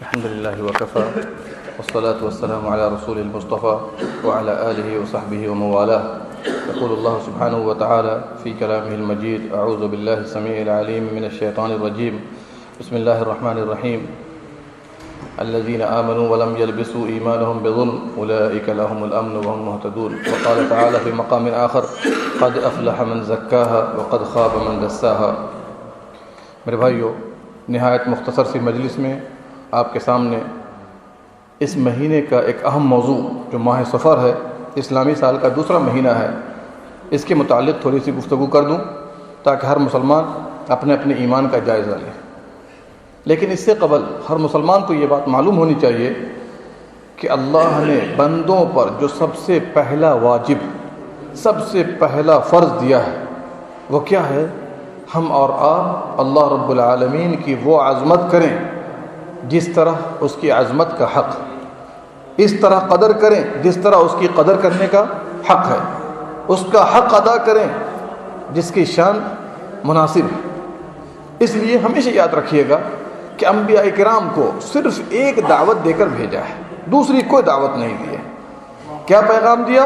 الحمد لله وكفى والصلاة والسلام على رسول المصطفى وعلى آله وصحبه ومن والاه. يقول الله سبحانه وتعالى في كلامه المجيد: أعوذ بالله السميع العليم من الشيطان الرجيم. بسم الله الرحمن الرحيم. الذين آمنوا ولم يلبسوا إيمانهم بظلم أولئك لهم الأمن وهم مهتدون. وقال تعالى في مقام آخر: قد أفلح من زكاها وقد خاب من دساها. میرے بھائیو، نہایت مختصر سی مجلس میں آپ کے سامنے اس مہینے کا ایک اہم موضوع جو ماہ صفر ہے، اسلامی سال کا دوسرا مہینہ ہے، اس کے متعلق تھوڑی سی گفتگو کر دوں تاکہ ہر مسلمان اپنے اپنے ایمان کا جائزہ لے. لیکن اس سے قبل ہر مسلمان کو یہ بات معلوم ہونی چاہیے کہ اللہ نے بندوں پر جو سب سے پہلا واجب، سب سے پہلا فرض دیا ہے وہ کیا ہے؟ ہم اور آپ اللہ رب العالمین کی وہ عظمت کریں جس طرح اس کی عظمت کا حق، اس طرح قدر کریں جس طرح اس کی قدر کرنے کا حق ہے، اس کا حق ادا کریں جس کی شان مناسب ہے. اس لیے ہمیشہ یاد رکھیے گا کہ انبیاء کرام کو صرف ایک دعوت دے کر بھیجا ہے، دوسری کوئی دعوت نہیں دی ہے. کیا پیغام دیا؟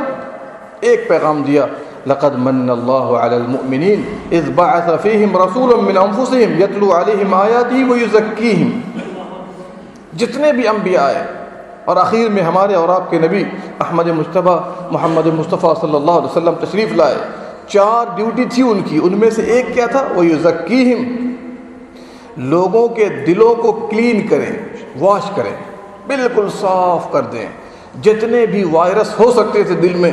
ایک پیغام دیا: لقد من اللہ علی المؤمنین اذ بعث فیہم رسولا من انفسہم یتلو علیہم آیاتہ ویزکیہم. جتنے بھی انبیاء آئے اور اخیر میں ہمارے اور آپ کے نبی احمد مجتبیٰ محمد مصطفیٰ صلی اللہ علیہ وسلم تشریف لائے، 4 ڈیوٹی تھی ان کی. ان میں سے ایک کیا تھا؟ ویزکیہم، لوگوں کے دلوں کو کلین کریں، واش کریں، بالکل صاف کر دیں. جتنے بھی وائرس ہو سکتے تھے دل میں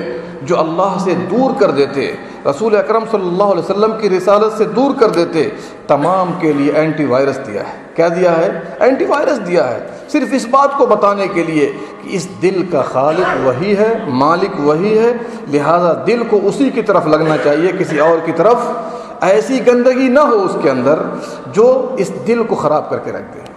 جو اللہ سے دور کر دیتے، رسول اکرم صلی اللہ علیہ وسلم کی رسالت سے دور کر دیتے، تمام کے لیے اینٹی وائرس دیا ہے. کیا دیا ہے؟ اینٹی وائرس دیا ہے، صرف اس بات کو بتانے کے لیے کہ اس دل کا خالق وہی ہے، مالک وہی ہے، لہذا دل کو اسی کی طرف لگنا چاہیے، کسی اور کی طرف. ایسی گندگی نہ ہو اس کے اندر جو اس دل کو خراب کر کے رکھ دے.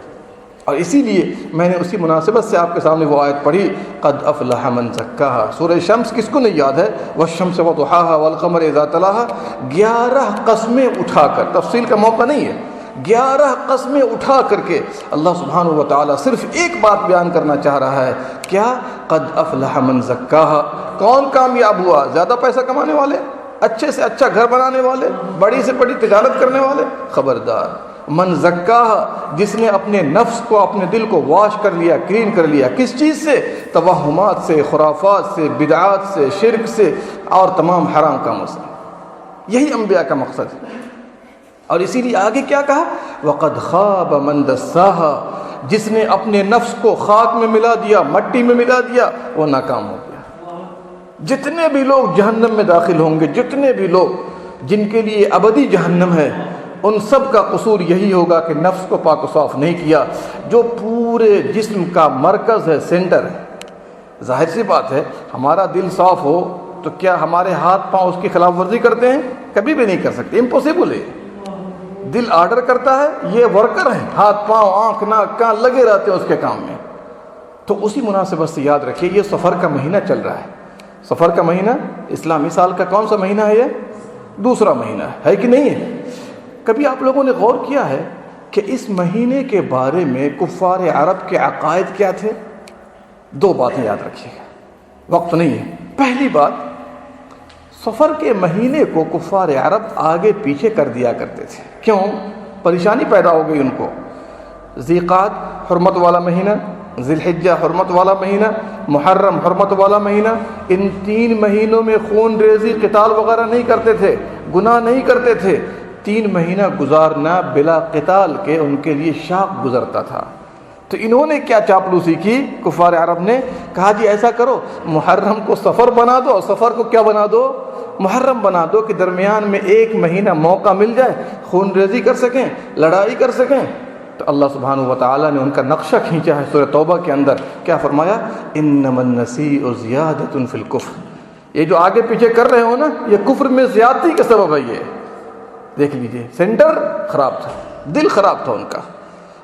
اور اسی لیے میں نے اسی مناسبت سے آپ کے سامنے وہ آیت پڑھی: قد افلح من زکاہا. سورہ شمس کس کو نہیں یاد ہے؟ والشمس وضحاہا والقمر اذا تلاہا. 11 قسمیں اٹھا کر، تفصیل کا موقع نہیں ہے، 11 قسمیں اٹھا کر کے اللہ سبحانہ و تعالیٰ صرف ایک بات بیان کرنا چاہ رہا ہے. کیا؟ قد افلح من زکاہا. کون کامیاب ہوا؟ زیادہ پیسہ کمانے والے، اچھے سے اچھا گھر بنانے والے، بڑی سے بڑی تجارت کرنے والے؟ خبردار. من زکاہا، جس نے اپنے نفس کو، اپنے دل کو واش کر لیا، کلین کر لیا. کس چیز سے؟ توہمات سے، خرافات سے، بدعات سے، شرک سے اور تمام حرام کاموں سے. یہی انبیاء کا مقصد ہے. اور اسی لیے آگے کیا کہا؟ وقد خاب من دساہا. جس نے اپنے نفس کو خاک میں ملا دیا، مٹی میں ملا دیا، وہ ناکام ہو گیا. جتنے بھی لوگ جہنم میں داخل ہوں گے، جتنے بھی لوگ جن کے لیے ابدی جہنم ہے، ان سب کا قصور یہی ہوگا کہ نفس کو پاک و صاف نہیں کیا، جو پورے جسم کا مرکز ہے، سینٹر ہے. ظاہر سی بات ہے، ہمارا دل صاف ہو تو کیا ہمارے ہاتھ پاؤں اس کی خلاف ورزی کرتے ہیں؟ کبھی بھی نہیں کر سکتے، امپوسیبل ہے. دل آرڈر کرتا ہے، یہ ورکر ہیں، ہاتھ پاؤں، آنکھ، ناک، کان لگے رہتے ہیں اس کے کام میں. تو اسی مناسبت سے یاد رکھیے، یہ سفر کا مہینہ چل رہا ہے. سفر کا مہینہ اسلامی سال کا کون سا مہینہ ہے؟ یہ دوسرا مہینہ ہے کہ نہیں ہے؟ کبھی آپ لوگوں نے غور کیا ہے کہ اس مہینے کے بارے میں کفار عرب کے عقائد کیا تھے؟ 2 باتیں یاد رکھیے گا، وقت نہیں ہے. پہلی بات، سفر کے مہینے کو کفار عرب آگے پیچھے کر دیا کرتے تھے. کیوں؟ پریشانی پیدا ہو گئی ان کو. ذیقعد حرمت والا مہینہ، ذی الحجہ حرمت والا مہینہ، محرم حرمت والا مہینہ، ان 3 مہینوں میں خون ریزی، قتال وغیرہ نہیں کرتے تھے، گناہ نہیں کرتے تھے. 3 مہینہ گزارنا بلا قتال کے ان کے لیے شاق گزرتا تھا. تو انہوں نے کیا چاپلوسی کی؟ کفار عرب نے کہا جی ایسا کرو، محرم کو سفر بنا دو، سفر کو کیا بنا دو؟ محرم بنا دو، کہ درمیان میں 1 مہینہ موقع مل جائے، خون ریزی کر سکیں، لڑائی کر سکیں. تو اللہ سبحانہ و تعالیٰ نے ان کا نقشہ کھینچا ہے سورہ توبہ کے اندر. کیا فرمایا؟ انما النسیء زیادۃ فی الکفر. یہ جو آگے پیچھے کر رہے ہو نا، یہ کفر میں زیادتی کا سبب ہے. یہ دیکھ لیجئے، سینٹر خراب تھا، دل خراب تھا ان کا.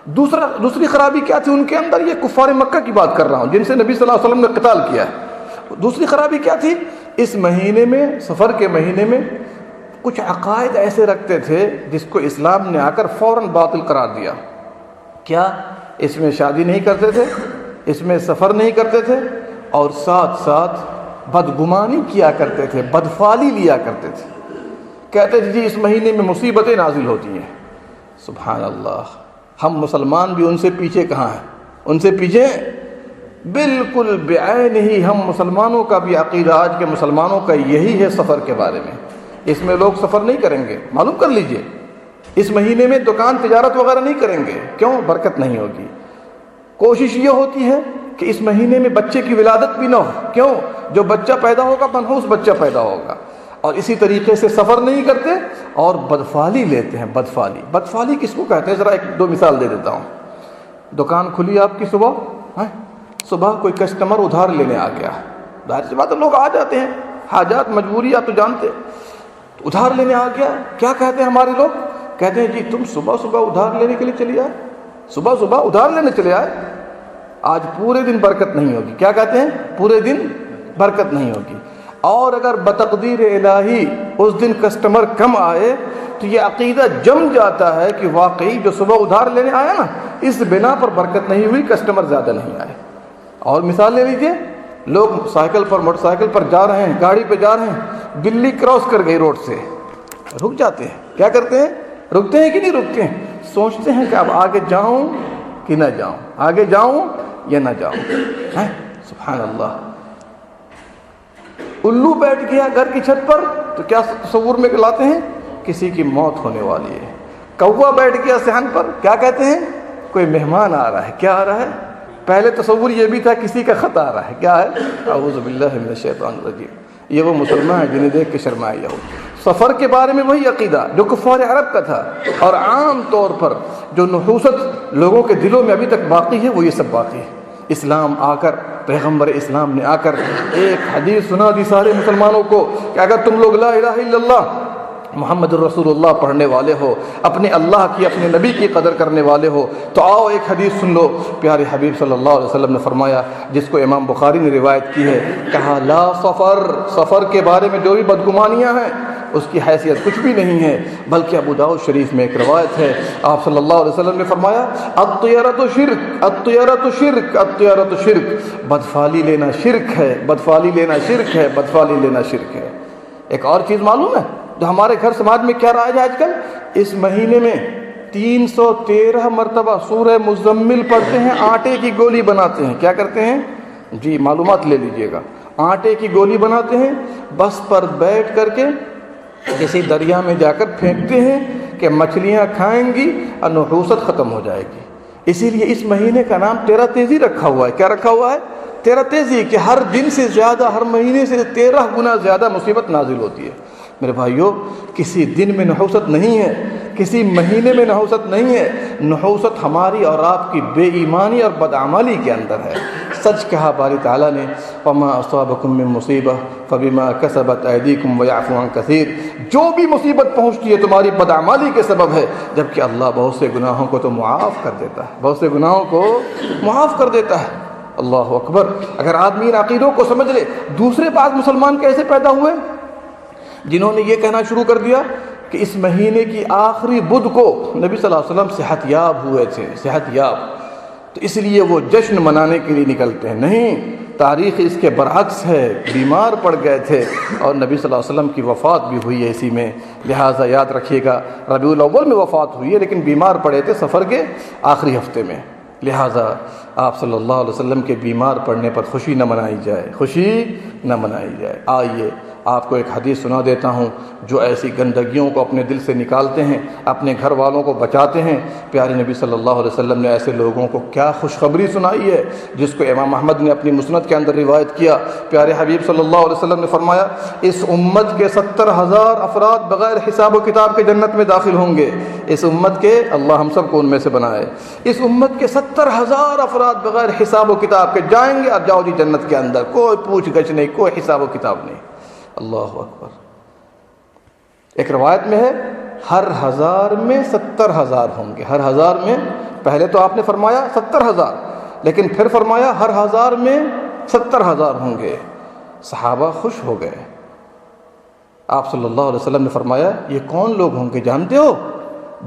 دوسری خرابی کیا تھی ان کے اندر؟ یہ کفار مکہ کی بات کر رہا ہوں جن سے نبی صلی اللہ علیہ وسلم نے قتال کیا ہے. دوسری خرابی کیا تھی؟ اس مہینے میں، سفر کے مہینے میں کچھ عقائد ایسے رکھتے تھے جس کو اسلام نے آ کر فوراً باطل قرار دیا. کیا؟ اس میں شادی نہیں کرتے تھے، اس میں سفر نہیں کرتے تھے، اور ساتھ ساتھ بدگمانی کیا کرتے تھے، بدفعلی لیا کرتے تھے۔ کہتے تھے جی اس مہینے میں مصیبتیں نازل ہوتی ہیں۔ سبحان اللہ، ہم مسلمان بھی ان سے پیچھے کہاں ہیں؟ ان سے پیچھے بالکل بعین ہی ہم مسلمانوں کا بھی عقیدہ آج کے مسلمانوں کا یہی ہے سفر کے بارے میں۔ اس میں لوگ سفر نہیں کریں گے، معلوم کر لیجئے، اس مہینے میں دکان تجارت وغیرہ نہیں کریں گے۔ کیوں؟ برکت نہیں ہوگی۔ کوشش یہ ہوتی ہے کہ اس مہینے میں بچے کی ولادت بھی نہ ہو۔ کیوں؟ جو بچہ پیدا ہوگا منحوس بچہ پیدا ہوگا۔ اور اسی طریقے سے سفر نہیں کرتے اور بدفعلی لیتے ہیں۔ بدفعلی کس کو کہتے ہیں؟ ذرا ایک دو مثال دے دیتا ہوں۔ دکان کھلی آپ کی صبح کوئی کسٹمر ادھار لینے آ گیا، ظاہر سی بات ہے لوگ آ جاتے ہیں، حاجات مجبوری آپ تو جانتے، ادھار لینے آ گیا۔ کیا کہتے ہیں ہمارے لوگ؟ کہتے ہیں جی تم صبح ادھار لینے کے لیے چلے آئے، صبح ادھار لینے چلے آئے، آج پورے دن برکت نہیں ہوگی۔ کیا کہتے ہیں؟ پورے دن برکت نہیں ہوگی۔ اور اگر بتقدیر الہی اس دن کسٹمر کم آئے تو یہ عقیدہ جم جاتا ہے کہ واقعی جو صبح ادھار لینے آیا نا، اس بنا پر برکت نہیں ہوئی، کسٹمر زیادہ نہیں آئے۔ اور مثال لے لیجئے، لوگ سائیکل پر موٹر سائیکل پر جا رہے ہیں، گاڑی پہ جا رہے ہیں، بلی کراس کر گئی روڈ سے، رک جاتے ہیں۔ کیا کرتے ہیں؟ رکتے ہیں کہ نہیں رکتے ہیں؟ سوچتے ہیں کہ اب آگے جاؤں کہ نہ جاؤں، آگے جاؤں یا نہ جاؤں۔ سبحان اللہ۔ الو بیٹھ گیا گھر کی چھت پر تو کیا تصور میں لاتے ہیں؟ کسی کی موت ہونے والی ہے۔ کوا بیٹھ گیا صحن پر، کیا کہتے ہیں؟ کوئی مہمان آ رہا ہے۔ کیا آ رہا ہے؟ پہلے تصور یہ بھی تھا کسی کا خط آ رہا ہے۔ کیا ہے؟ اعوذ باللہ من الشیطان الرجیم۔ یہ وہ مسلمان ہیں جنہیں دیکھ کے شرمائے یہود۔ سفر کے بارے میں وہی عقیدہ جو کفار عرب کا تھا، اور عام طور پر جو نحوست لوگوں کے دلوں میں ابھی تک باقی ہے وہ یہ سب باقی ہے۔ اسلام آ کر، پیغمبر اسلام نے آ کر ایک حدیث سنا دی سارے مسلمانوں کو کہ اگر تم لوگ لا الہ الا اللہ محمد الرسول اللہ پڑھنے والے ہو، اپنے اللہ کی، اپنے نبی کی قدر کرنے والے ہو، تو آؤ ایک حدیث سن لو۔ پیارے حبیب صلی اللہ علیہ وسلم نے فرمایا، جس کو امام بخاری نے روایت کی ہے، کہا لا سفر کے بارے میں جو بھی بدگمانیاں ہیں اس کی حیثیت کچھ بھی نہیں ہے، بلکہ ابو داؤد شریف میں ایک روایت ہے، آپ صلی اللہ علیہ وسلم نے فرمایا الطیرۃ شرک، الطیرۃ شرک، الطیرۃ شرک، بدفعلی لینا شرک ہے، بدفعلی لینا شرک ہے، بدفعلی لینا شرک ہے۔ ایک اور چیز معلوم ہے جو ہمارے گھر سماج میں کیا رائج ہے آج کل؟ اس مہینے میں 313 مرتبہ سورہ مزمل پڑھتے ہیں، آٹے کی گولی بناتے ہیں۔ کیا کرتے ہیں؟ جی معلومات لے لیجئے گا۔ آٹے کی گولی بناتے ہیں، بس پر بیٹھ کر کے کسی دریا میں جا کر پھینکتے ہیں کہ مچھلیاں کھائیں گی اور نحوست ختم ہو جائے گی۔ اسی لیے اس مہینے کا نام 13 تیزی رکھا ہوا ہے۔ کیا رکھا ہوا ہے؟ 13 تیزی، کہ ہر دن سے زیادہ، ہر مہینے سے 13 گنا زیادہ مصیبت نازل ہوتی ہے۔ میرے بھائیوں، کسی دن میں نحوست نہیں ہے، کسی مہینے میں نحوست نہیں ہے، نحوست ہماری اور آپ کی بے ایمانی اور بدعملی کے اندر ہے۔ سچ کہا باری تعالیٰ نے، وَمَا أَصَابَكُم مِّن مُّصِيبَةٍ فَبِمَا كَسَبَتْ أَيْدِيكُمْ وَيَعْفُو عَن كَثِيرٍ۔ جو بھی مصیبت پہنچتی ہے تمہاری بدعملی کے سبب ہے، جبکہ اللہ بہت سے گناہوں کو تو معاف کر دیتا ہے، بہت سے گناہوں کو معاف کر دیتا ہے۔ اللہ اکبر۔ اگر آدمی ان عقیدوں کو سمجھ لے، دوسرے بعض مسلمان کیسے پیدا ہوئے جنہوں نے یہ کہنا شروع کر دیا کہ اس مہینے کی آخری بدھ کو نبی صلی اللہ علیہ وسلم صحت یاب ہوئے تھے، صحت یاب، تو اس لیے وہ جشن منانے کے لیے نکلتے ہیں۔ نہیں، تاریخ اس کے برعکس ہے، بیمار پڑ گئے تھے اور نبی صلی اللہ علیہ وسلم کی وفات بھی ہوئی ہے اسی میں، لہٰذا یاد رکھیے گا ربیع الاول میں وفات ہوئی ہے، لیکن بیمار پڑے تھے سفر کے آخری ہفتے میں، لہٰذا آپ صلی اللہ علیہ وسلم کے بیمار پڑنے پر خوشی نہ منائی جائے، خوشی نہ منائی جائے۔ آئیے آپ کو ایک حدیث سنا دیتا ہوں جو ایسی گندگیوں کو اپنے دل سے نکالتے ہیں، اپنے گھر والوں کو بچاتے ہیں۔ پیارے نبی صلی اللہ علیہ وسلم نے ایسے لوگوں کو کیا خوشخبری سنائی ہے، جس کو امام احمد نے اپنی مسند کے اندر روایت کیا۔ پیارے حبیب صلی اللہ علیہ وسلم نے فرمایا، اس امت کے 70,000 افراد بغیر حساب و کتاب کے جنت میں داخل ہوں گے۔ اس امت کے، اللہ ہم سب کو ان میں سے بنائے، اس امت کے 70,000 افراد بغیر حساب و کتاب کے جائیں گے، اور جاؤ جی جنت کے اندر، کوئی پوچھ گچھ نہیں، کوئی حساب و کتاب نہیں۔ اللہ اکبر۔ ایک روایت میں ہے ہر 1000 میں 70,000 ہوں گے، ہر 1000 میں، پہلے تو آپ نے فرمایا 70,000، لیکن پھر فرمایا ہر 1000 میں 70,000 ہوں گے۔ صحابہ خوش ہو گئے۔ آپ صلی اللہ علیہ وسلم نے فرمایا، یہ کون لوگ ہوں گے جانتے ہو؟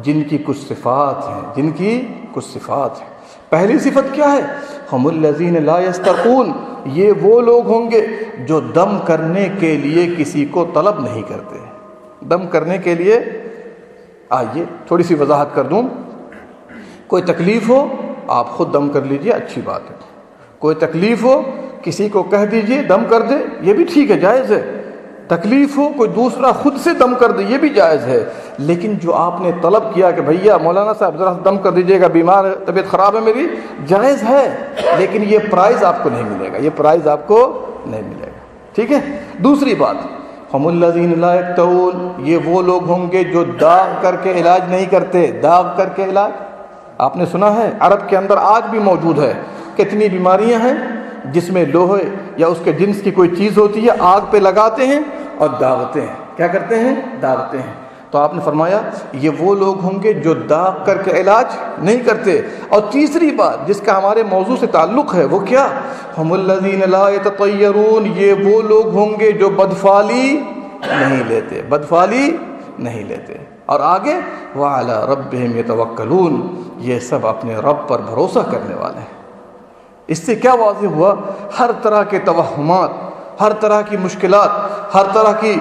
جن کی کچھ صفات ہیں، جن کی کچھ صفات ہیں۔ پہلی صفت کیا ہے؟ ہم الذین لا یسترقون، یہ وہ لوگ ہوں گے جو دم کرنے کے لیے کسی کو طلب نہیں کرتے۔ دم کرنے کے لیے، آئیے تھوڑی سی وضاحت کر دوں، کوئی تکلیف ہو آپ خود دم کر لیجئے، اچھی بات ہے۔ کوئی تکلیف ہو کسی کو کہہ دیجئے دم کر دے، یہ بھی ٹھیک ہے، جائز ہے۔ تکلیف ہو کوئی دوسرا خود سے دم کر دے، یہ بھی جائز ہے۔ لیکن جو آپ نے طلب کیا کہ بھیا مولانا صاحب ذرا دم کر دیجئے گا، بیمار ہے، طبیعت خراب ہے میری، جائز ہے، لیکن یہ پرائز آپ کو نہیں ملے گا، یہ پرائز آپ کو نہیں ملے گا، ٹھیک ہے۔ دوسری بات، ہم الذین لا یکتوون، یہ وہ لوگ ہوں گے جو داغ کر کے علاج نہیں کرتے۔ داغ کر کے علاج آپ نے سنا ہے، عرب کے اندر آج بھی موجود ہے۔ کتنی بیماریاں ہیں جس میں لوہے یا اس کے جنس کی کوئی چیز ہوتی ہے، آگ پہ لگاتے ہیں اور داغتے ہیں۔ کیا کرتے ہیں؟ داغتے ہیں۔ تو آپ نے فرمایا یہ وہ لوگ ہوں گے جو داغ کر کے علاج نہیں کرتے۔ اور تیسری بات جس کا ہمارے موضوع سے تعلق ہے وہ کیا؟ ہم الذین لا یتطیرون، یہ وہ لوگ ہوں گے جو بدفعلی نہیں لیتے، بدفعلی نہیں لیتے۔ اور آگے وعلی ربہم یتوکلون، یہ سب اپنے رب پر بھروسہ کرنے والے ہیں۔ اس سے کیا واضح ہوا؟ ہر طرح کے توہمات، ہر طرح کی مشکلات، ہر طرح کی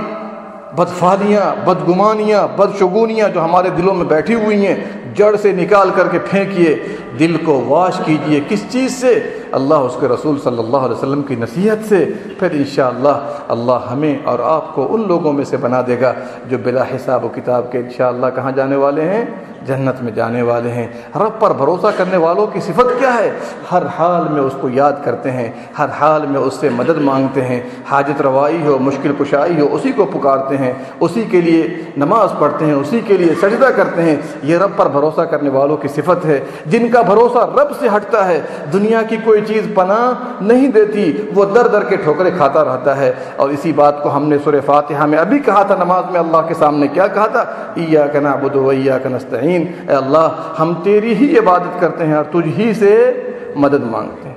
بدفعلیاں، بدگمانیاں، بدشگونیاں جو ہمارے دلوں میں بیٹھی ہوئی ہیں، جڑ سے نکال کر کے پھینکیے، دل کو واش کیجئے۔ کس چیز سے؟ اللہ اس کے رسول صلی اللہ علیہ وسلم کی نصیحت سے۔ پھر انشاءاللہ اللہ ہمیں اور آپ کو ان لوگوں میں سے بنا دے گا جو بلا حساب و کتاب کے انشاءاللہ کہاں جانے والے ہیں؟ جنت میں جانے والے ہیں۔ رب پر بھروسہ کرنے والوں کی صفت کیا ہے؟ ہر حال میں اس کو یاد کرتے ہیں، ہر حال میں اس سے مدد مانگتے ہیں، حاجت روائی ہو، مشکل کشائی ہو، اسی کو پکارتے ہیں، اسی کے لیے نماز پڑھتے ہیں، اسی کے لیے سجدہ کرتے ہیں۔ یہ رب پر بھروسہ کرنے والوں کی صفت ہے۔ جن کا بھروسہ رب سے ہٹتا ہے، دنیا کی کوئی چیز پناہ نہیں دیتی، وہ در در کے ٹھوکریں کھاتا رہتا ہے۔ اور اسی بات کو ہم نے سورہ فاتحہ میں ابھی کہا تھا، نماز میں اللہ کے سامنے کیا کہا تھا؟ ایاک نعبد و ایاک نستعین، اے اللہ ہم تیری ہی عبادت کرتے ہیں اور تجھ ہی سے مدد مانگتے ہیں۔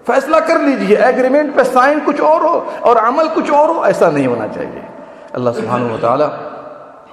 فیصلہ کر لیجئے، ایگریمنٹ پہ سائن کچھ اور ہو اور عمل کچھ اور ہو، ایسا نہیں ہونا چاہیے۔ اللہ سبحانہ و تعالی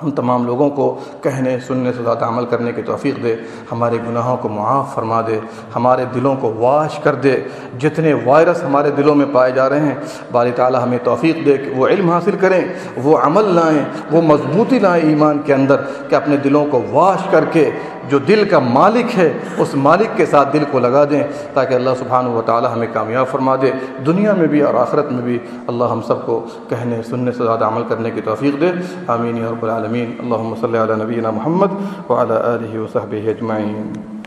ہم تمام لوگوں کو کہنے سننے سے زیادہ عمل کرنے کی توفیق دے، ہمارے گناہوں کو معاف فرما دے، ہمارے دلوں کو واش کر دے۔ جتنے وائرس ہمارے دلوں میں پائے جا رہے ہیں، باری تعالیٰ ہمیں توفیق دے کہ وہ علم حاصل کریں، وہ عمل لائیں، وہ مضبوطی لائیں ایمان کے اندر، کہ اپنے دلوں کو واش کر کے جو دل کا مالک ہے اس مالک کے ساتھ دل کو لگا دیں، تاکہ اللہ سبحانہ و تعالی ہمیں کامیاب فرما دے، دنیا میں بھی اور آخرت میں بھی۔ اللہ ہم سب کو کہنے سننے سے زیادہ عمل کرنے کی توفیق دے، آمین یا رب العالمین۔ اللہم صلی علی نبینا محمد وعلی آلہ وصحبہ اجمعین۔